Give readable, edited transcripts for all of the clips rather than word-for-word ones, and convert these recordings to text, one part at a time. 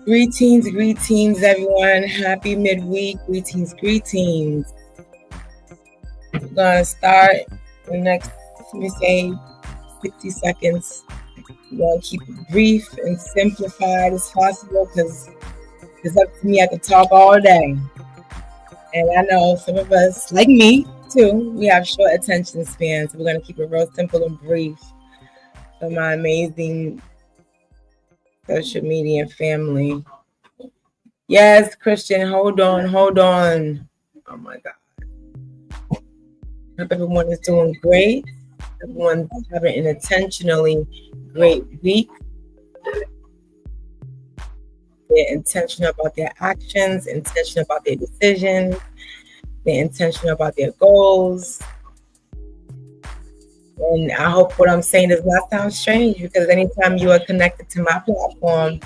Greetings, everyone. Happy midweek. Greetings. We're going to start in the next, let me say, 60 seconds. We're going to keep it brief and simplified as possible because it's up to me. I can talk all day. And I know some of us, like me too, we have short attention spans. So we're going to keep it real simple and brief for my amazing social media family. Yes, Christian, hold on. Oh my God. Hope everyone is doing great. Everyone's having an intentionally great week. They're intentional about their actions, intentional about their decisions, they're intentional about their goals. And I hope what I'm saying does not sound strange because anytime you are connected to my platform,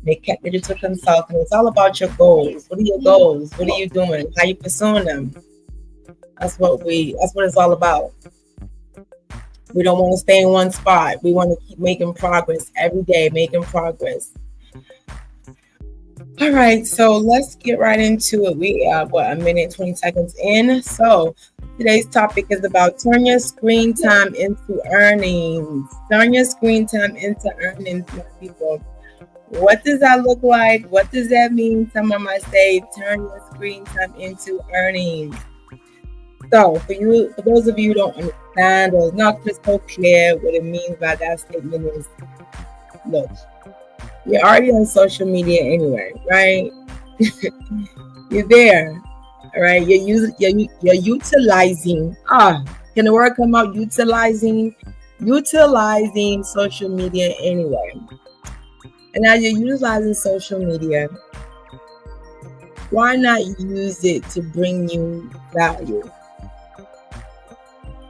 Make Digital Consulting, it's all about your goals. What are your goals? What are you doing? How are you pursuing them? That's what it's all about. We don't want to stay in one spot. We want to keep making progress every day, making progress. All right, so let's get right into it. We are, a minute, 20 seconds in. So today's topic is about turn your screen time into earnings. Turn your screen time into earnings, people. What does that look like? What does that mean? Someone might say, turn your screen time into earnings. So for those of you who don't understand or it's not crystal clear what it means by that statement is, look, you're already on social media anyway, right? You're there, all right? You're utilizing. Can the word come out? Utilizing social media anyway. And now you're utilizing social media. Why not use it to bring you value?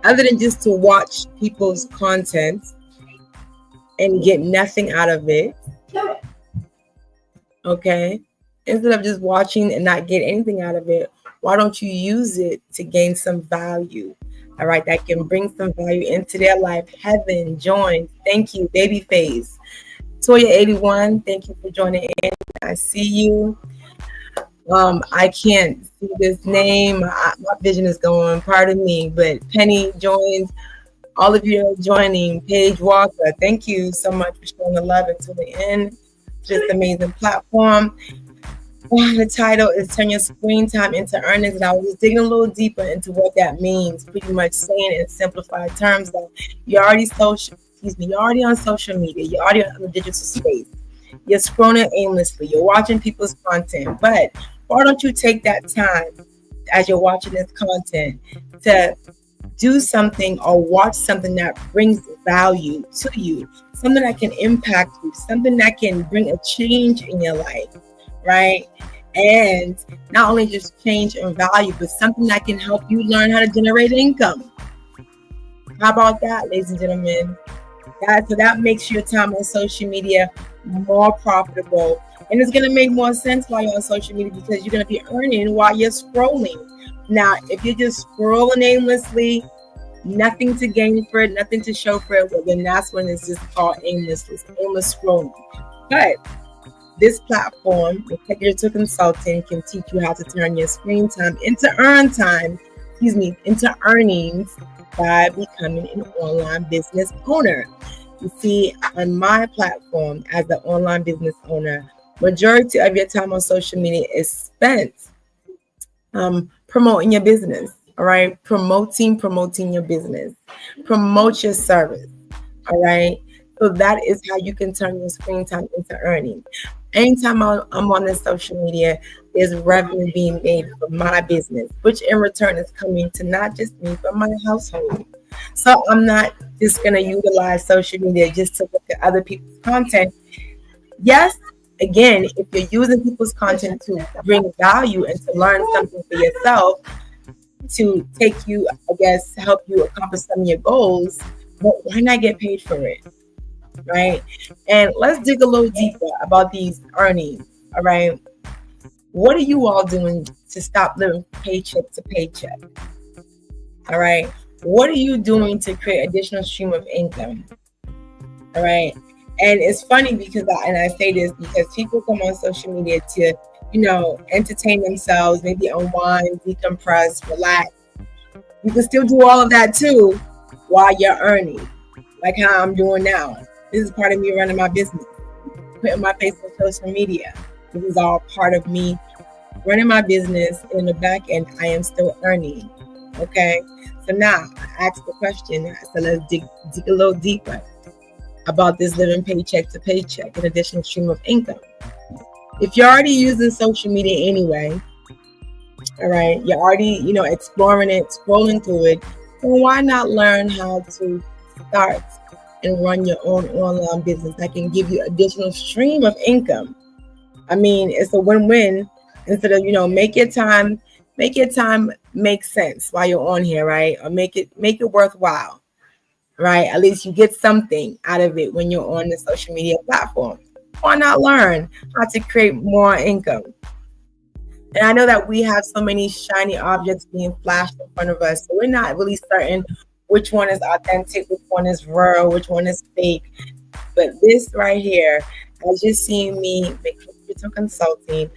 Other than just to watch people's content and get nothing out of it. Okay? Instead of just watching and not get anything out of it, why don't you use it to gain some value? All right, that can bring some value into their life. Heaven, join. Thank you, Babyface. Toya81, thank you for joining in. I see you. I can't see this name. My vision is going, pardon me, but Penny joins. All of you are joining. Paige Walker, thank you so much for showing the love and tuning in. Just amazing platform. The title is Turn Your Screen Time into Earnings, and I was just digging a little deeper into what that means. Pretty much saying in simplified terms that you're already on social media, you're already on the digital space, you're scrolling aimlessly, you're watching people's content, but why don't you take that time as you're watching this content to do something or watch something that brings value to you, something that can impact you, something that can bring a change in your life, right? And not only just change in value, but something that can help you learn how to generate income. How about that, ladies and gentlemen? So that makes your time on social media more profitable. And it's going to make more sense while you're on social media because you're going to be earning while you're scrolling. Now, if you're just scrolling aimlessly, nothing to gain for it, nothing to show for it, well, then that's when it's just called aimless scrolling. But this platform, Digital Consulting, can teach you how to turn your screen time into earnings by becoming an online business owner. You see, on my platform as an online business owner, majority of your time on social media is spent promoting your business. All right, promoting your business, promote your service. All right, so that is how you can turn your screen time into earning. Anytime I'm on this social media, there's revenue being made for my business, which in return is coming to not just me, but my household. So I'm not just going to utilize social media just to look at other people's content. Yes, again, if you're using people's content to bring value and to learn something for yourself, to take you, help you accomplish some of your goals, but why not get paid for it? Right? And let's dig a little deeper about these earnings. All right. What are you all doing to stop living paycheck to paycheck? All right. What are you doing to create additional stream of income? All right. And it's funny because I say this because people come on social media to, entertain themselves, maybe unwind, decompress, relax. You can still do all of that too while you're earning, like how I'm doing now. This is part of me running my business, putting my face on social media. This is all part of me running my business. In the back end, I am still earning. Okay, so now I asked the question. So let's dig a little deeper about this living paycheck to paycheck, an additional stream of income. If you're already using social media anyway, all right, you're already, exploring it, scrolling through it, then why not learn how to start and run your own online business that can give you additional stream of income? I mean, it's a win-win. Instead of, make your time make sense while you're on here, right? Or make it worthwhile, right? At least you get something out of it when you're on the social media platform. Why not learn how to create more income? And I know that we have so many shiny objects being flashed in front of us, so we're not really certain which one is authentic, which one is real, which one is fake. But this right here, as you're seeing me make digital consulting,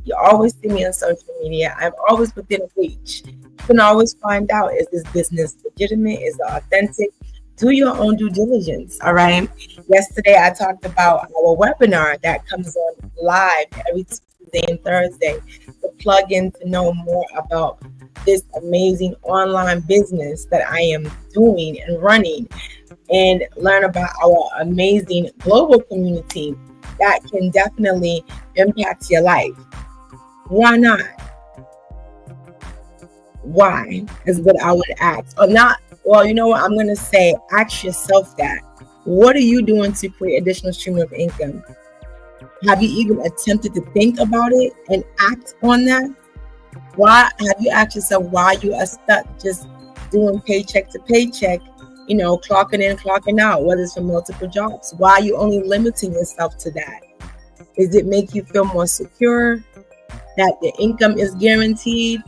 you always see me on social media. I'm always within reach. You can always find out, is this business legitimate? Is it authentic? Do your own due diligence, all right? Yesterday, I talked about our webinar that comes on live every Tuesday and Thursday. The plug-in to know more about this amazing online business that I am doing and running, and learn about our amazing global community that can definitely impact your life. Why not? Why is what I would ask. Or not, well, you know what I'm going to say? Ask yourself that. What are you doing to create additional stream of income? Have you even attempted to think about it and act on that? Why have you asked yourself why you are stuck just doing paycheck to paycheck, clocking in, clocking out, whether it's from multiple jobs? Why are you only limiting yourself to that? Does it make you feel more secure that the income is guaranteed?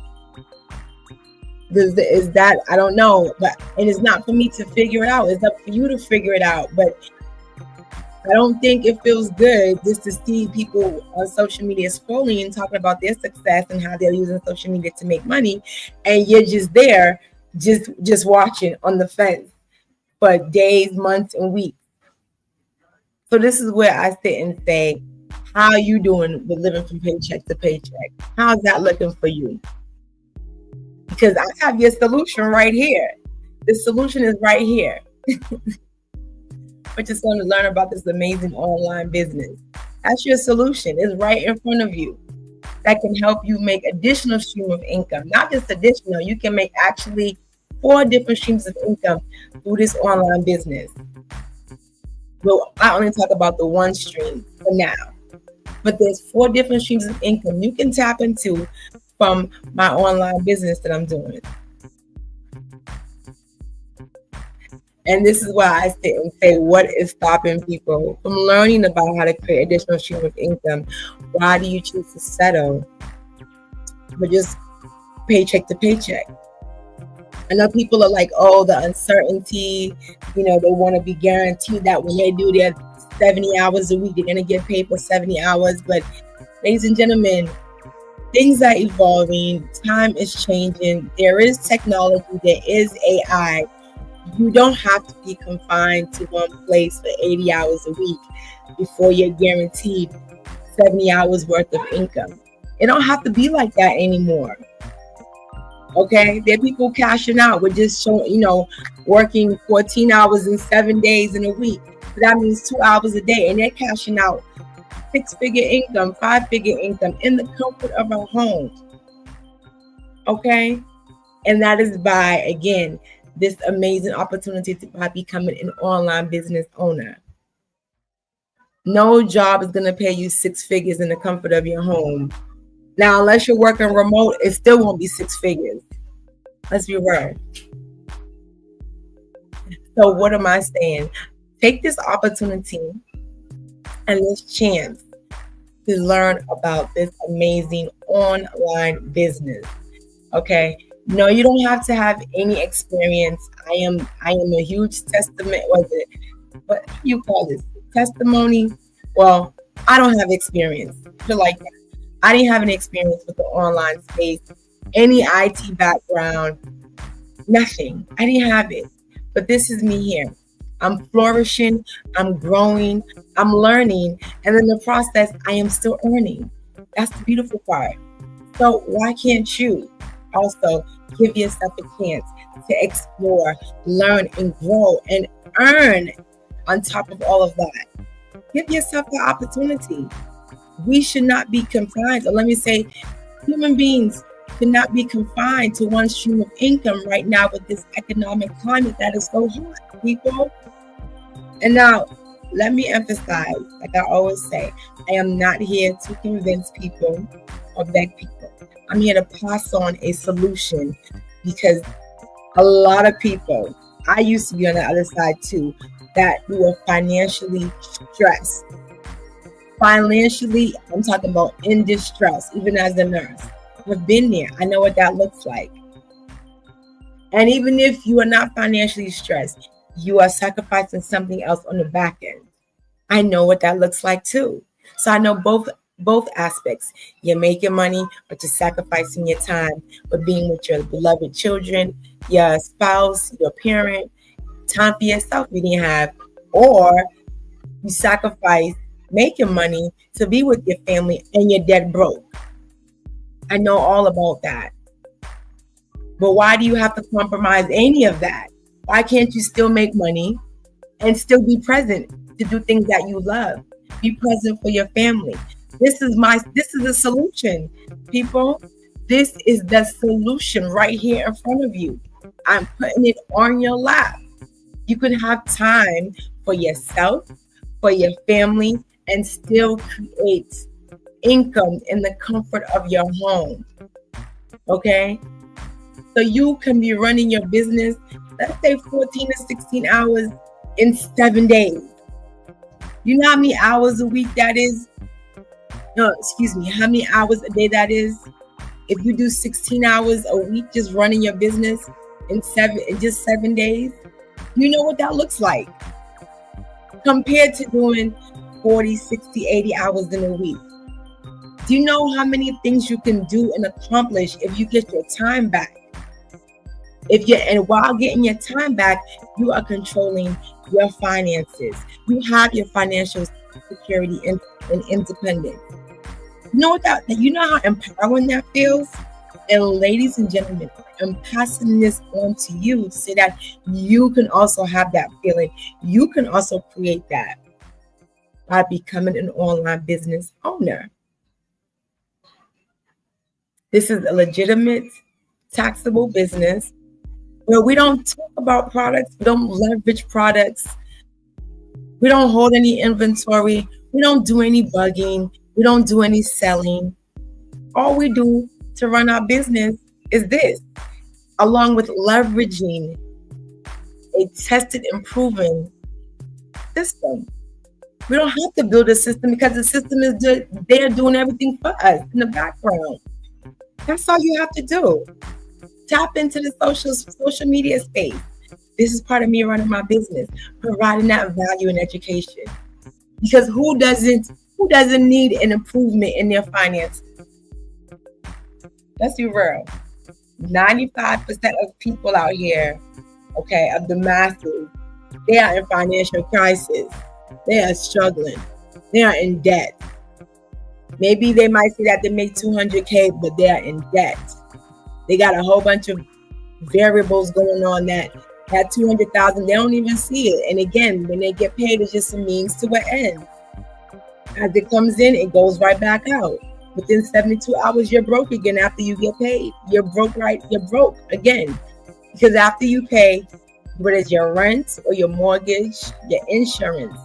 Is that, I don't know, but it is not for me to figure it out. It's up for you to figure it out. But I don't think it feels good just to see people on social media scrolling and talking about their success and how they're using social media to make money, and you're just there, just watching on the fence for days, months, and weeks. So this is where I sit and say, how are you doing with living from paycheck to paycheck? How's that looking for you? Because I have your solution right here. The solution is right here. We're just going to learn about this amazing online business. That's your solution. It's right in front of you. That can help you make additional stream of income. Not just additional. You can make actually 4 different streams of income through this online business. Well, I only talk about the one stream for now. But there's 4 different streams of income you can tap into from my online business that I'm doing. And this is why I sit and say, what is stopping people from learning about how to create additional stream of income? Why do you choose to settle for just paycheck to paycheck? I know people are like, oh, the uncertainty, they want to be guaranteed that when they do their 70 hours a week, they're going to get paid for 70 hours. But ladies and gentlemen, things are evolving. Time is changing. There is technology. There is AI. You don't have to be confined to one place for 80 hours a week before you're guaranteed 70 hours worth of income. It don't have to be like that anymore. Okay, there are people cashing out with just showing, working 14 hours and 7 days in a week. So that means 2 hours a day, and they're cashing out 6-figure income, 5-figure income in the comfort of our home. Okay, and that is by, again, this amazing opportunity by becoming an online business owner. No job is going to pay you 6 figures in the comfort of your home. Now, unless you're working remote, it still won't be 6 figures. Let's be real. So what am I saying? Take this opportunity and this chance to learn about this amazing online business. Okay. No, you don't have to have any experience. I am a huge testament. What you call this? testimony. Well, I don't have experience. Put it like that. I didn't have any experience with the online space, any IT background, nothing. I didn't have it. But this is me here. I'm flourishing, I'm growing, I'm learning, and in the process, I am still earning. That's the beautiful part. So why can't you also give yourself a chance to explore, learn, and grow and earn on top of all of that? Give yourself the opportunity. We should not be confined, or let me say, human beings should not be confined to one stream of income right now with this economic climate that is so hot, people. And now, let me emphasize, like I always say, I am not here to convince people or beg people. I'm here to pass on a solution because a lot of people, I used to be on the other side too, that we were financially stressed. Financially, I'm talking about in distress, even as a nurse. I've been there. I know what that looks like. And even if you are not financially stressed, you are sacrificing something else on the back end. I know what that looks like too. So I know both aspects. You're making money, but you're sacrificing your time with being with your beloved children, your spouse, your parent, time for yourself you didn't have, or you sacrifice making money to be with your family and you're dead broke. I know all about that. But why do you have to compromise any of that? Why can't you still make money and still be present to do things that you love? Be present for your family. This is the solution, people. This is the solution right here in front of you. I'm putting it on your lap. You can have time for yourself, for your family, and still create income in the comfort of your home. Okay? So you can be running your business, let's say 14 to 16 hours in 7 days. You know how many hours a week that is? No, excuse me, how many hours a day that is? If you do 16 hours a week just running your business in just 7 days, you know what that looks like compared to doing 40, 60, 80 hours in a week. Do you know how many things you can do and accomplish if you get your time back? And while getting your time back, you are controlling your finances. You have your financial security and independence. You know how empowering that feels? And ladies and gentlemen, I'm passing this on to you to say that you can also have that feeling. You can also create that by becoming an online business owner. This is a legitimate, taxable business where we don't talk about products, we don't leverage products, we don't hold any inventory, we don't do any bugging, we don't do any selling. All we do to run our business is this, along with leveraging a tested and proven system. We don't have to build a system because the system is they're doing everything for us in the background. That's all you have to do. Tap into the social media space. This is part of me running my business, providing that value and education. Because who doesn't need an improvement in their finances? Let's be real. 95% of people out here, okay, of the masses, they are in financial crisis. They are struggling. They are in debt. Maybe they might say that they make $200K, but they are in debt. They got a whole bunch of variables going on that $200,000, they don't even see it. And again, when they get paid, it's just a means to an end. As it comes in, it goes right back out. Within 72 hours, you're broke again after you get paid. You're broke again. Because after you pay, whether it's your rent or your mortgage, your insurance,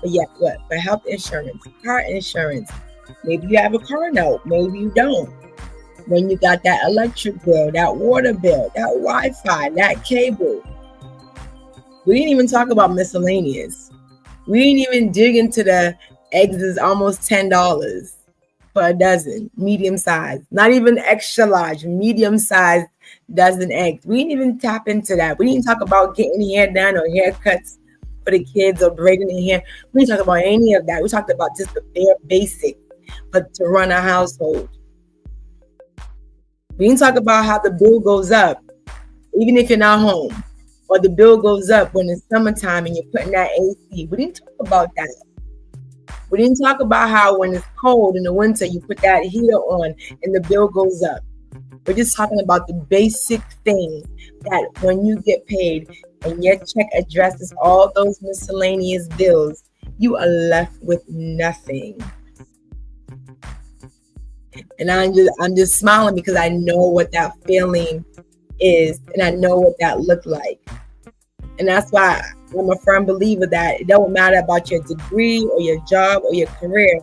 for health insurance, car insurance, maybe you have a car note, maybe you don't. When you got that electric bill, that water bill, that Wi-Fi, that cable. We didn't even talk about miscellaneous. We didn't even dig into the eggs is almost $10 for a dozen, medium size. Not even extra large, medium size dozen eggs. We didn't even tap into that. We didn't talk about getting hair done or haircuts for the kids or braiding their hair. We didn't talk about any of that. We talked about just the bare basic, but to run a household. We didn't talk about how the bill goes up, even if you're not home, or the bill goes up when it's summertime and you're putting that AC. We didn't talk about that. We didn't talk about how when it's cold in the winter, you put that heater on and the bill goes up. We're just talking about the basic things that when you get paid and your check addresses all those miscellaneous bills, you are left with nothing. And I'm just smiling because I know what that feeling is and I know what that looked like. And that's why I'm a firm believer that it don't matter about your degree or your job or your career.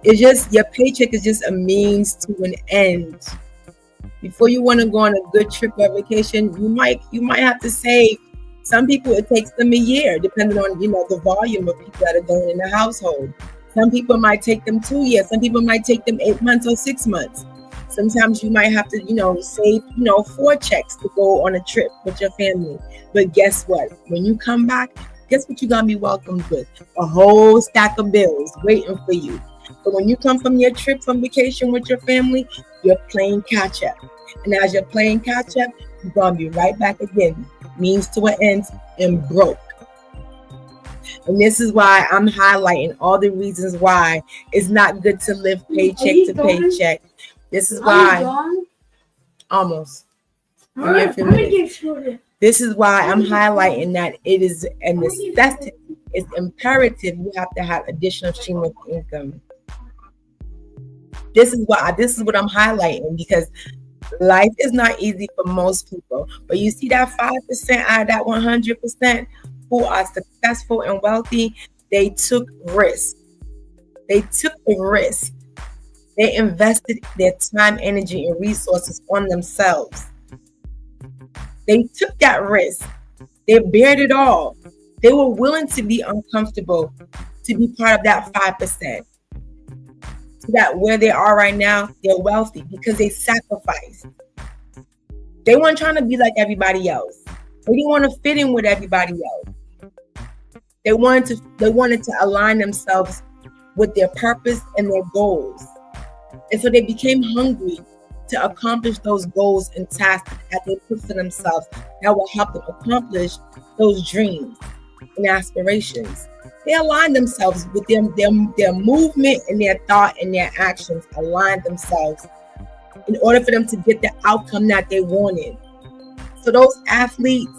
It's just your paycheck is just a means to an end. Before you want to go on a good trip or vacation, you might have to save. Some people, it takes them a year, depending on the volume of people that are going in the household. Some people might take them 2 years. Some people might take them 8 months or 6 months. Sometimes you might have to, save, 4 checks to go on a trip with your family. But guess what? When you come back, guess what you're going to be welcomed with? A whole stack of bills waiting for you. But when you come from your trip, from vacation with your family, you're playing catch up. And as you're playing catch up, you're going to be right back again. Means to an end and broke. And this is why I'm highlighting all the reasons why it's not good to live paycheck to paycheck. This is why almost. This is why I'm highlighting that it is a necessity. It's imperative you have to have additional stream of income. This is what I'm highlighting because life is not easy for most people. But you see that 5% out of that 100% who are successful and wealthy, they took risks. They took the risk. They invested their time, energy, and resources on themselves. They took that risk. They bared it all. They were willing to be uncomfortable to be part of that 5%. So that where they are right now, they're wealthy because they sacrificed. They weren't trying to be like everybody else. They didn't want to fit in with everybody else. They wanted to align themselves with their purpose and their goals. And so they became hungry to accomplish those goals and tasks that they put for themselves that will help them accomplish those dreams and aspirations. They aligned themselves with their movement and their thought and their actions aligned themselves in order for them to get the outcome that they wanted. So those athletes,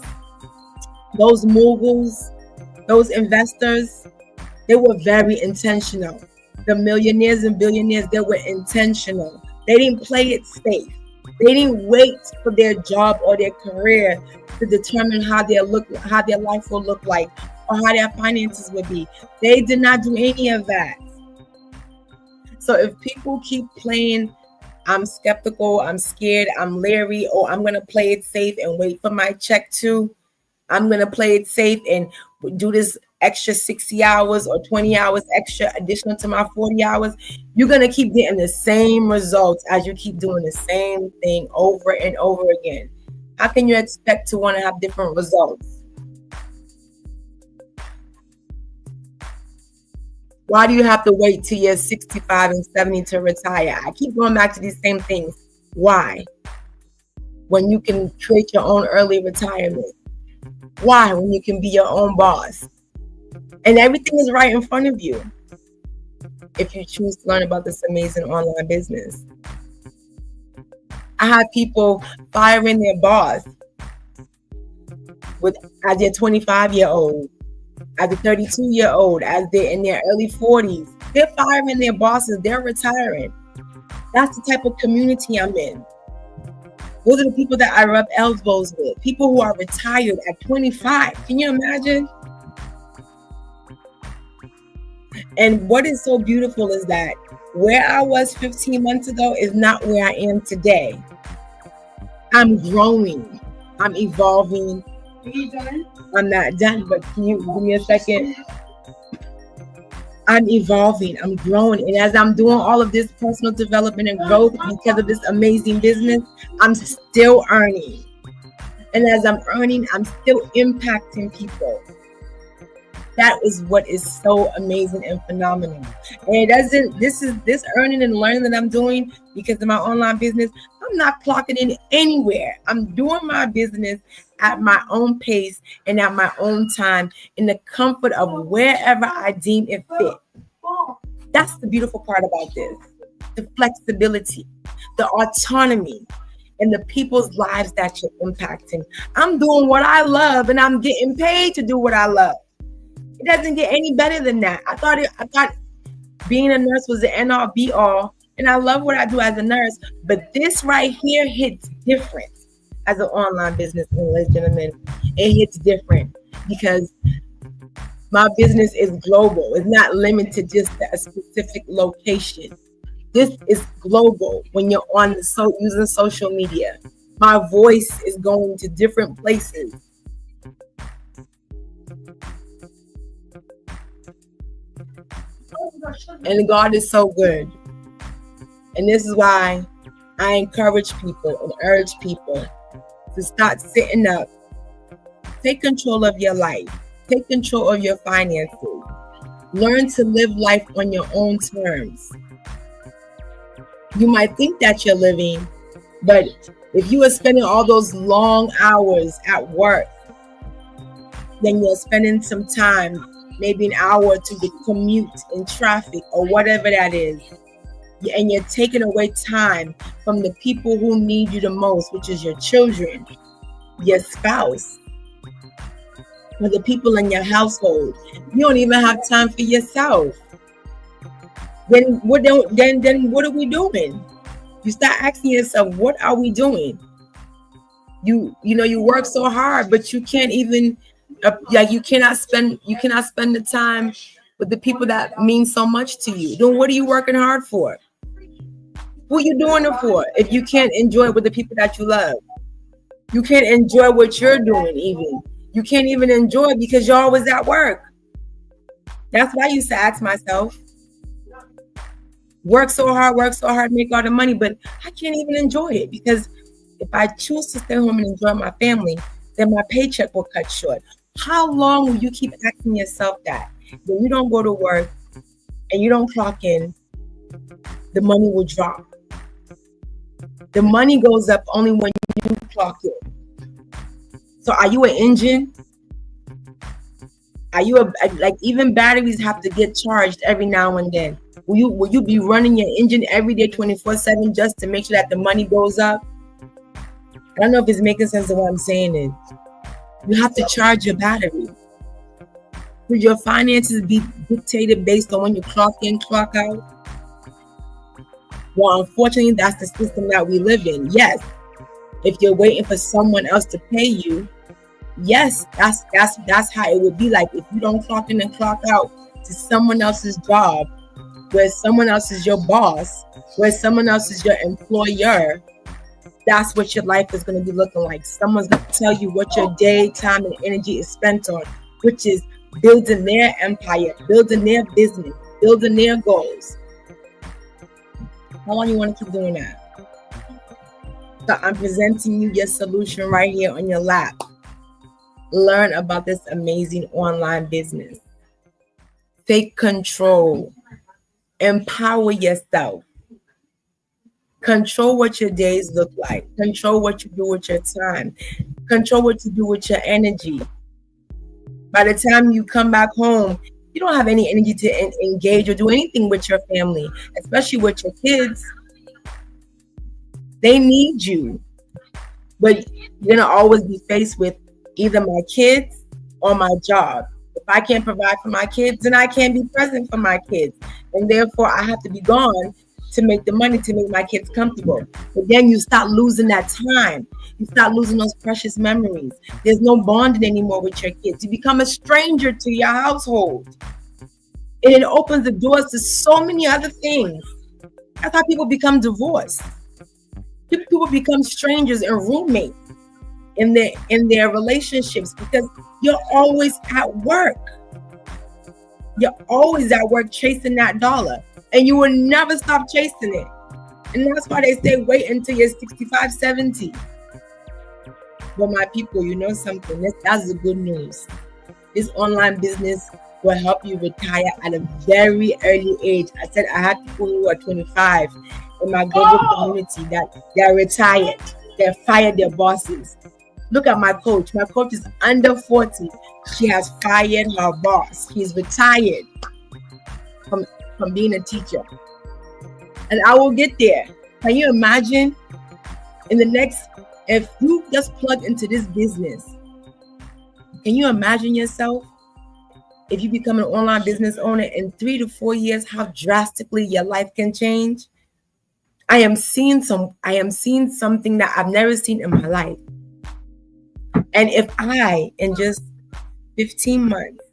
those moguls, those investors, they were very intentional. The millionaires and billionaires, they were intentional. They didn't play it safe. They didn't wait for their job or their career to determine how their life will look like or how their finances would be. They did not do any of that. So if people keep playing, I'm skeptical, I'm scared, I'm leery, or I'm going to play it safe and wait for my check too. I'm going to play it safe and do this extra 60 hours or 20 hours extra additional to my 40 hours. You're going to keep getting the same results as you keep doing the same thing over and over again. How can you expect to want to have different results? Why do you have to wait till you're 65 and 70 to retire? I keep going back to these same things. Why? When you can create your own early retirement. Why? When you can be your own boss. And everything is right in front of you if you choose to learn about this amazing online business. I have people firing their boss as their 25-year-old, as a 32-year-old, as they're in their early 40s. They're firing their bosses. They're retiring. That's the type of community I'm in. Those are the people that I rub elbows with. People who are retired at 25. Can you imagine? And what is so beautiful is that where I was 15 months ago is not where I am today. I'm growing. I'm evolving. Are you done? I'm not done, but can you give me a second? I'm evolving. I'm growing. And as I'm doing all of this personal development and growth because of this amazing business, I'm still earning. And as I'm earning, I'm still impacting people. That is what is so amazing and phenomenal. And it doesn't, this earning and learning that I'm doing because of my online business, I'm not clocking in anywhere. I'm doing my business at my own pace and at my own time in the comfort of wherever I deem it fit. That's the beautiful part about this. The flexibility, the autonomy, and the people's lives that you're impacting. I'm doing what I love and I'm getting paid to do what I love. It doesn't get any better than that. I thought being a nurse was the end all be all, and I love what I do as a nurse, but this right here hits different as an online business, ladies and gentlemen. It hits different because my business is global. It's not limited just to a specific location. This is global when you're on using social media. My voice is going to different places. And God is so good. And this is why I encourage people and urge people to start sitting up. Take control of your life. Take control of your finances. Learn to live life on your own terms. You might think that you're living, but if you are spending all those long hours at work, then you're spending some time, maybe an hour to the commute in traffic or whatever that is. And you're taking away time from the people who need you the most, which is your children, your spouse, or the people in your household. You don't even have time for yourself. Then what are we doing? You start asking yourself, what are we doing? You work so hard, but you can't even you cannot spend the time with the people that mean so much to you. Then what are you working hard for? Who are you doing it for if you can't enjoy it with the people that you love? You can't enjoy what you're doing even. You can't even enjoy it because you're always at work. That's what I used to ask myself. Work so hard, make all the money, but I can't even enjoy it because if I choose to stay home and enjoy my family, then my paycheck will cut short. How long will you keep asking yourself that? When you don't go to work and you don't clock in, the money will drop. The money goes up only when you clock in. So are you an engine? Are you even batteries have to get charged every now and then? Will you be running your engine every day 24/7 just to make sure that the money goes up? I don't know if it's making sense of what I'm saying is. You have to charge your battery. Will your finances be dictated based on when you clock in, clock out? Well, unfortunately, that's the system that we live in. Yes, if you're waiting for someone else to pay you, yes, that's how it would be like if you don't clock in and clock out to someone else's job, where someone else is your boss, where someone else is your employer. That's what your life is going to be looking like. Someone's going to tell you what your day, time, and energy is spent on, which is building their empire, building their business, building their goals. How long you want to keep doing that? So I'm presenting you your solution right here on your lap. Learn about this amazing online business. Take control. Empower yourself. Control what your days look like. Control what you do with your time. Control what you do with your energy. By the time you come back home, you don't have any energy to engage or do anything with your family, especially with your kids. They need you. But you're going to always be faced with either my kids or my job. If I can't provide for my kids, then I can't be present for my kids. And therefore, I have to be gone to make the money to make my kids comfortable. But then you start losing that time. You start losing those precious memories. There's no bonding anymore with your kids. You become a stranger to your household. And it opens the doors to so many other things. That's how people become divorced. People become strangers and roommates in their relationships because you're always at work. You're always at work chasing that dollar. And you will never stop chasing it. And that's why they say wait until you're 65, 70. But my people, you know something. That's the good news. This online business will help you retire at a very early age. I said I had people who are 25 in my global community that they're retired. They're fired their bosses. Look at my coach. My coach is under 40. She has fired her boss. She's retired from being a teacher. And I will get there. Can you imagine if you just plug into this business, can you imagine yourself if you become an online business owner in 3 to 4 years, how drastically your life can change? I am seeing something that I've never seen in my life. And if I, in just 15 months,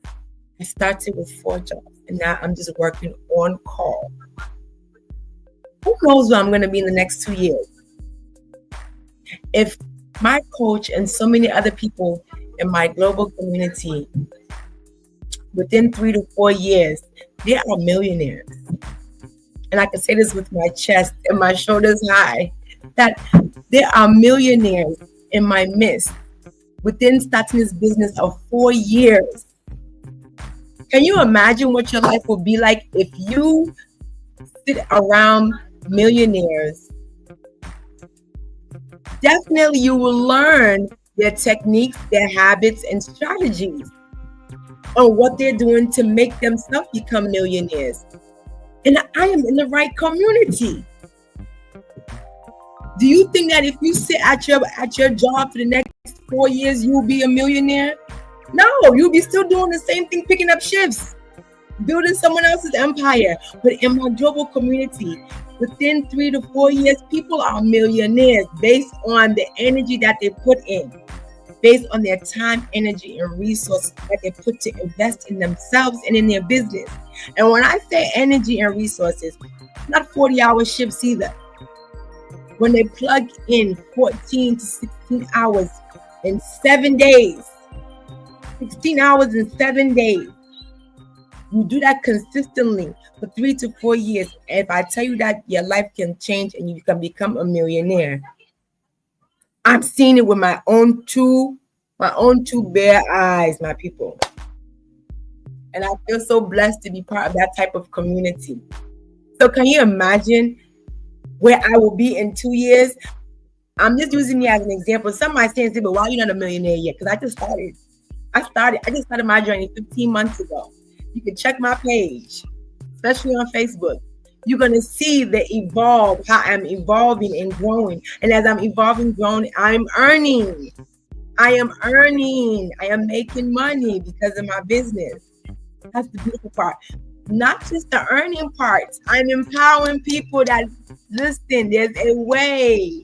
I started with 4 jobs and now I'm just working on call. Who knows where I'm going to be in the next 2 years? If my coach and so many other people in my global community, within 3 to 4 years, they are millionaires. And I can say this with my chest and my shoulders high, that there are millionaires in my midst within starting this business of 4 years. Can you imagine what your life will be like if you sit around millionaires? Definitely you will learn their techniques, their habits, and strategies on what they're doing to make themselves become millionaires. And I am in the right community. Do you think that if you sit at your job for the next 4 years, you'll be a millionaire? No, you'll be still doing the same thing, picking up shifts, building someone else's empire. But in my global community, within 3 to 4 years, people are millionaires based on the energy that they put in, based on their time, energy, and resources that they put to invest in themselves and in their business. And when I say energy and resources, not 40-hour shifts either. When they plug in 14 to 16 hours in 7 days, 16 hours in 7 days, you do that consistently for 3 to 4 years. And if I tell you that your life can change and you can become a millionaire, I'm seeing it with my own two bare eyes, my people. And I feel so blessed to be part of that type of community. So can you imagine where I will be in 2 years? I'm just using me as an example. Some might say, but why are you not a millionaire yet? Because I just started. I just started my journey 15 months ago. You can check my page, especially on Facebook. You're going to see how I'm evolving and growing. And as I'm evolving, growing, I'm earning. I am making money because of my business. That's the beautiful part. Not just the earning part. I'm empowering people that, listen, there's a way.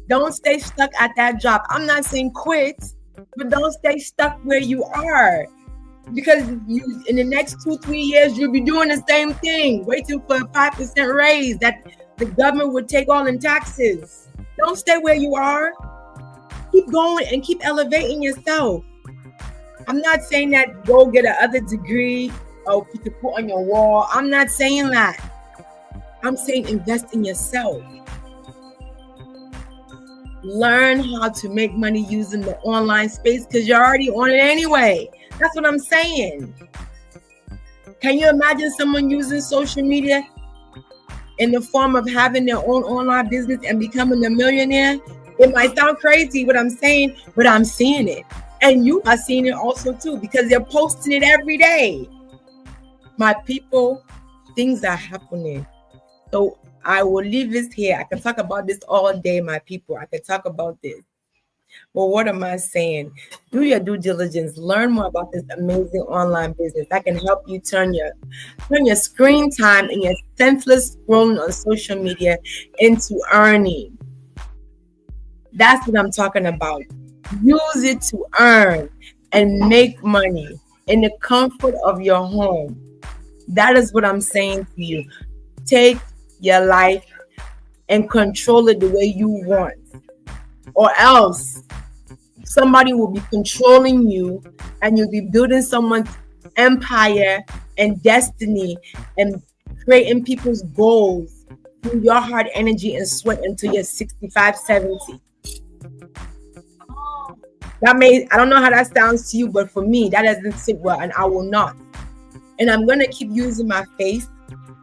Don't stay stuck at that job. I'm not saying quit, but don't stay stuck where you are. Because in the next 2-3 years, you'll be doing the same thing, waiting for a 5% raise that the government would take all in taxes. Don't stay where you are. Keep going and keep elevating yourself. I'm not saying that go get another degree or to put on your wall. I'm not saying that. I'm saying invest in yourself. Learn how to make money using the online space because you're already on it anyway. That's what I'm saying. Can you imagine someone using social media in the form of having their own online business and becoming a millionaire? It might sound crazy what I'm saying, but I'm seeing it. And you are seeing it also too because they're posting it every day. My people, things are happening. So I will leave this here. I can talk about this all day, my people. I can talk about this. Well, what am I saying? Do your due diligence. Learn more about this amazing online business that can help you turn your screen time and your senseless scrolling on social media into earning. That's what I'm talking about. Use it to earn and make money in the comfort of your home. That is what I'm saying to you. Take your life and control it the way you want, or else somebody will be controlling you and you'll be building someone's empire and destiny and creating people's goals through your hard energy and sweat until you're 65, 70. I don't know how that sounds to you, but for me, that doesn't sit well, and I will not. And I'm going to keep using my face.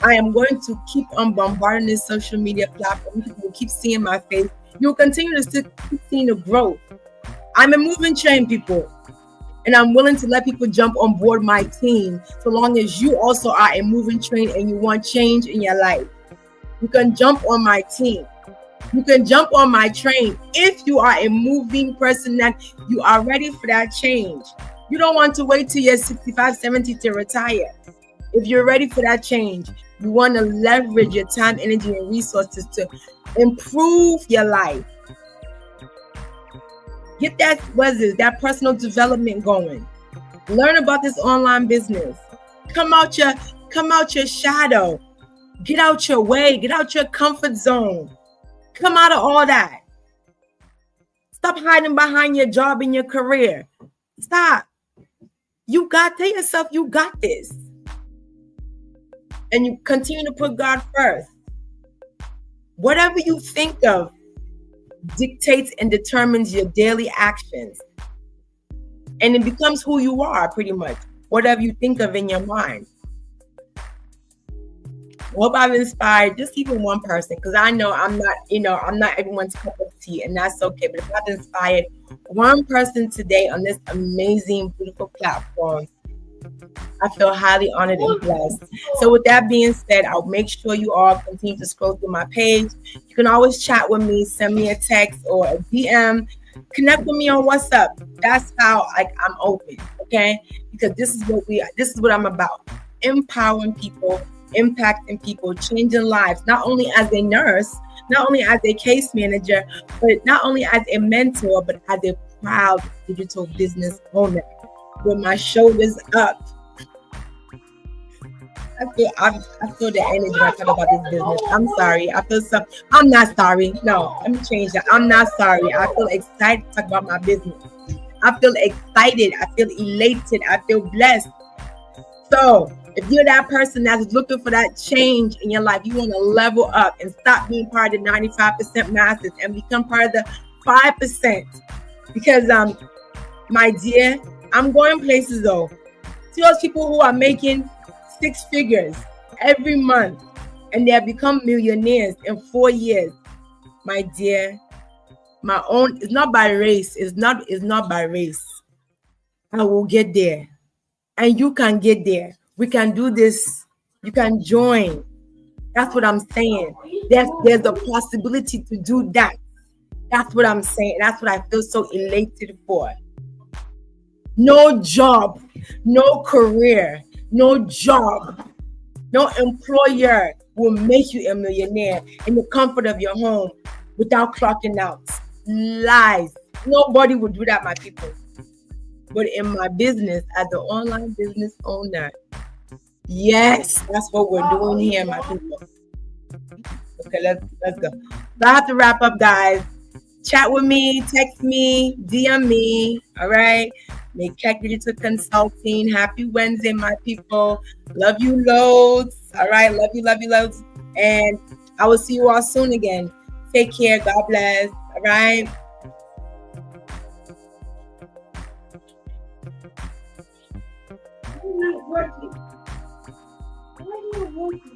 I am going to keep on bombarding this social media platform. People will keep seeing my face. You'll continue to keep seeing the growth. I'm a moving train, people. And I'm willing to let people jump on board my team so long as you also are a moving train and you want change in your life. You can jump on my team. You can jump on my train if you are a moving person that you are ready for that change. You don't want to wait till you're 65, 70 to retire. If you're ready for that change, you want to leverage your time, energy, and resources to improve your life. Get that personal development going. Learn about this online business. Come out your shadow. Get out your way. Get out your comfort zone. Come out of all that. Stop hiding behind your job and your career. Stop. Tell yourself you got this. And you continue to put God first. Whatever you think of dictates and determines your daily actions. And it becomes who you are, pretty much. Whatever you think of in your mind. I hope I've inspired just even one person, because I know I'm not everyone's cup of tea, and that's okay. But if I've inspired one person today on this amazing, beautiful platform, I feel highly honored and blessed. So with that being said, I'll make sure you all continue to scroll through my page. You can always chat with me, send me a text or a DM, connect with me on WhatsApp. That's how I'm open, okay? Because this is what I'm about. Empowering people, impacting people, changing lives, not only as a nurse, not only as a case manager, but not only as a mentor, but as a proud digital business owner with my shoulders up. I feel the energy when I talk about this business. I'm sorry. I'm not sorry. No, let me change that. I'm not sorry. I feel excited to talk about my business. I feel excited. I feel elated. I feel blessed. So if you're that person that's looking for that change in your life, you want to level up and stop being part of the 95% masses and become part of the 5%. Because my dear, I'm going places though. See those people who are making 6 figures every month and they have become millionaires in 4 years. My dear, it's not by race. It's not by race. I will get there. And you can get there. We can do this. You can join. That's what I'm saying. There's a possibility to do that. That's what I'm saying. That's what I feel so elated for. No job, no career, no job, no employer will make you a millionaire in the comfort of your home without clocking out. Lies. Nobody will do that, my people. But in my business, as an online business owner, yes, that's what we're doing here, my people. Okay, let's go. So I have to wrap up, guys. Chat with me, text me, DM me. All right. Make Check Digital Consulting. Happy Wednesday, my people. Love you loads. All right. Love you loads. And I will see you all soon again. Take care. God bless. All right. Why are you working?